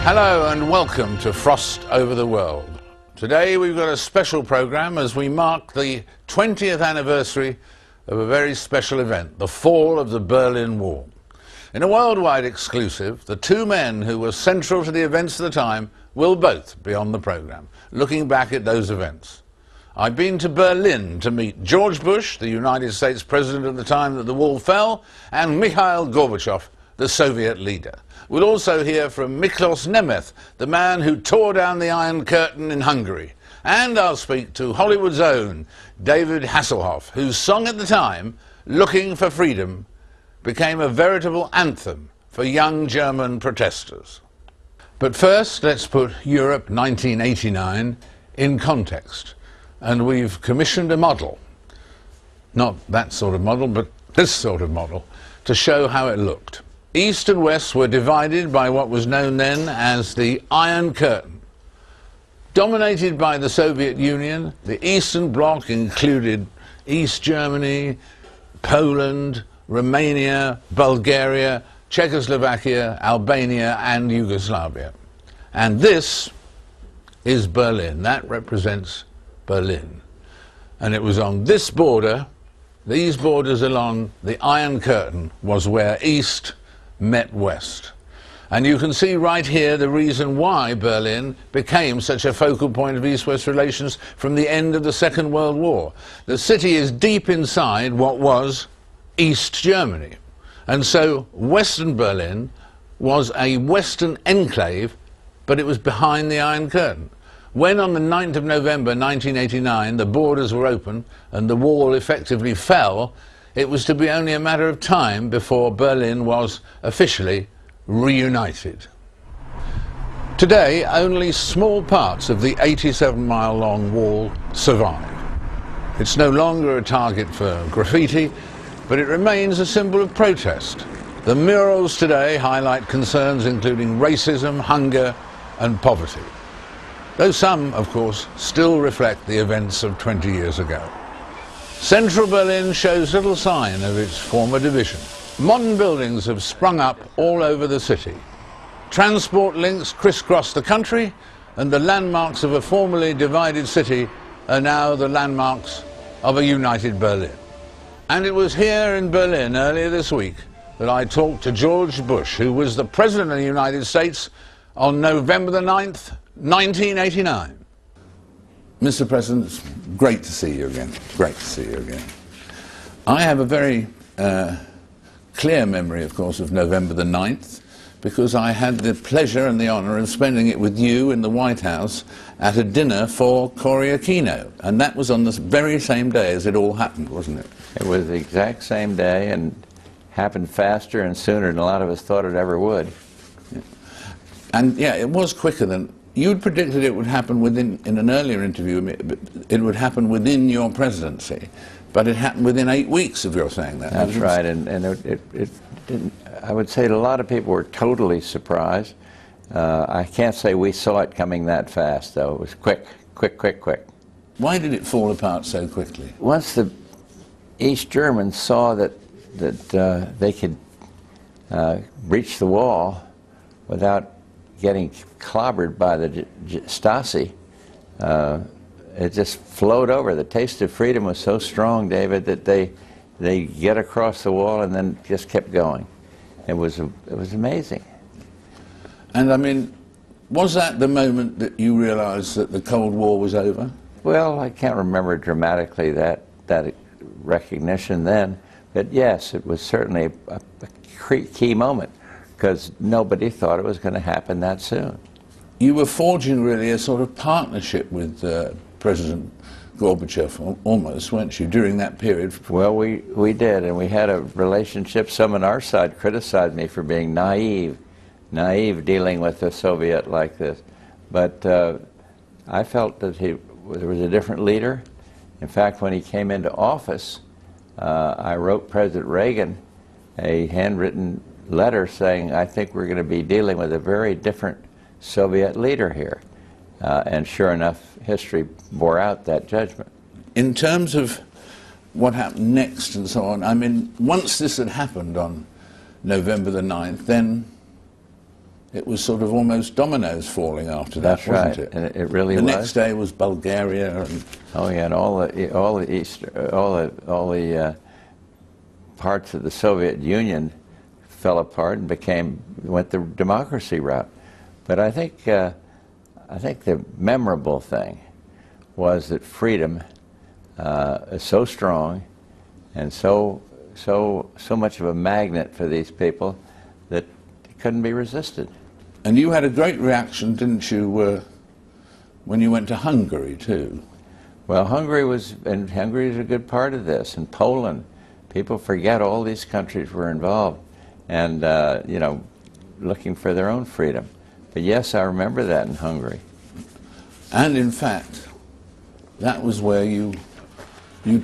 Hello and welcome to Frost Over the World. Today we've got a special programme as we mark the 20th anniversary of a very special event, the fall of the Berlin Wall. In a worldwide exclusive, the two men who were central to the events of the time will both be on the programme, looking back at those events. I've been to Berlin to meet George Bush, the United States President at the time that the wall fell, and Mikhail Gorbachev, the Soviet leader. We'll also hear from Miklos Nemeth, the man who tore down the Iron Curtain in Hungary. And I'll speak to Hollywood's own David Hasselhoff, whose song at the time, Looking for Freedom, became a veritable anthem for young German protesters. But first, let's put Europe 1989 in context. And we've commissioned a model, not that sort of model, but this sort of model, to show how it looked. East and West were divided by what was known then as the Iron Curtain. Dominated by the Soviet Union, the Eastern Bloc included East Germany, Poland, Romania, Bulgaria, Czechoslovakia, Albania and Yugoslavia. And this is Berlin. That represents Berlin. And it was on this border, these borders along the Iron Curtain, was where East met West. And you can see right here the reason why Berlin became such a focal point of East-West relations from the end of the Second World War. The city is deep inside what was East Germany. And so Western Berlin was a Western enclave, but it was behind the Iron Curtain. When on the 9th of November 1989 the borders were open and the wall effectively fell, it was to be only a matter of time before Berlin was officially reunited. Today, only small parts of the 87-mile-long wall survive. It's no longer a target for graffiti, but it remains a symbol of protest. The murals today highlight concerns including racism, hunger and poverty. Though some, of course, still reflect the events of 20 years ago. Central Berlin shows little sign of its former division. Modern buildings have sprung up all over the city. Transport links crisscross the country, and the landmarks of a formerly divided city are now the landmarks of a united Berlin. And it was here in Berlin earlier this week that I talked to George Bush, who was the President of the United States on November the 9th, 1989. Mr. President, it's great to see you again. Great to see you again. I have a very clear memory, of course, of November the 9th, because I had the pleasure and the honour of spending it with you in the White House at a dinner for Cory Aquino. And that was on the very same day as it all happened, wasn't it? It was the exact same day and happened faster and sooner than a lot of us thought it ever would. Yeah. And yeah, it was quicker than... You'd predicted it would happen within, in an earlier interview, it would happen within your presidency, but it happened within 8 weeks of your saying that. That's right, and it didn't, I would say a lot of people were totally surprised. I can't say we saw it coming that fast, though. It was quick, quick, quick, quick. Why did it fall apart so quickly? Once the East Germans saw that they could breach the wall without getting clobbered by the Stasi, it just flowed over. The taste of freedom was so strong, David, that they get across the wall and then just kept going. It was amazing. And I mean, was that the moment that you realized that the Cold War was over? Well, I can't remember dramatically that recognition then, but yes, it was certainly a key moment, because nobody thought it was going to happen that soon. You were forging really a sort of partnership with President Gorbachev, almost, weren't you, during that period? Well, we did, and we had a relationship. Some on our side criticized me for being naive dealing with the Soviet like this. But I felt that there was a different leader. In fact, when he came into office, I wrote President Reagan a handwritten letter saying, I think we're going to be dealing with a very different Soviet leader here. And sure enough, history bore out that judgment. In terms of what happened next and so on, I mean, once this had happened on November the 9th, then it was sort of almost dominoes falling after that, That's wasn't right. it? And it really the was. next day was Bulgaria, and Oh yeah, and all the parts of the Soviet Union fell apart and went the democracy route. But I think the memorable thing was that freedom is so strong and so much of a magnet for these people that it couldn't be resisted. And you had a great reaction, didn't you, when you went to Hungary too? Well, Hungary is a good part of this, and Poland. People forget all these countries were involved, and you know, looking for their own freedom. But yes, I remember that in Hungary. And in fact, that was where you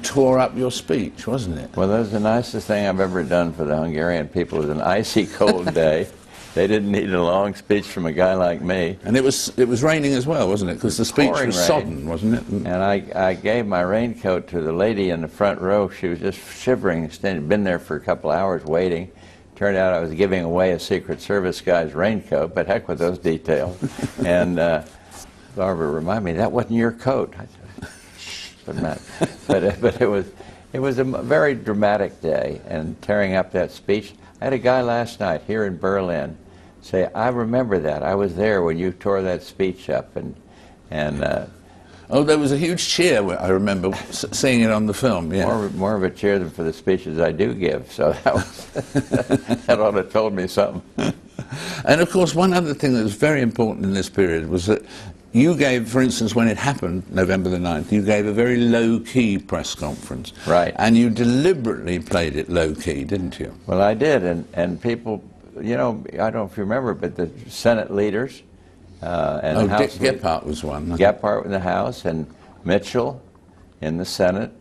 tore up your speech, wasn't it? Well, that was the nicest thing I've ever done for the Hungarian people. It was an icy cold day. They didn't need a long speech from a guy like me. And it was raining as well, wasn't it? Because the speech was sodden, wasn't it? And I gave my raincoat to the lady in the front row. She was just shivering, been there for a couple hours waiting. Turned out I was giving away a Secret Service guy's raincoat, but heck with those details. And Barbara reminded me, that wasn't your coat. I said, shh, but it was a very dramatic day, and tearing up that speech. I had a guy last night here in Berlin say, I remember that. I was there when you tore that speech up. Oh, there was a huge cheer, I remember seeing it on the film, yeah. More of a cheer than for the speeches I do give, so that ought to have told me something. And of course, one other thing that was very important in this period was that you gave, for instance, when it happened, November the 9th, you gave a very low-key press conference. Right. And you deliberately played it low-key, didn't you? Well, I did, and people, you know, I don't know if you remember, but the Senate leaders and the House Dick Gephardt was one. Gephardt in the House, and Mitchell in the Senate,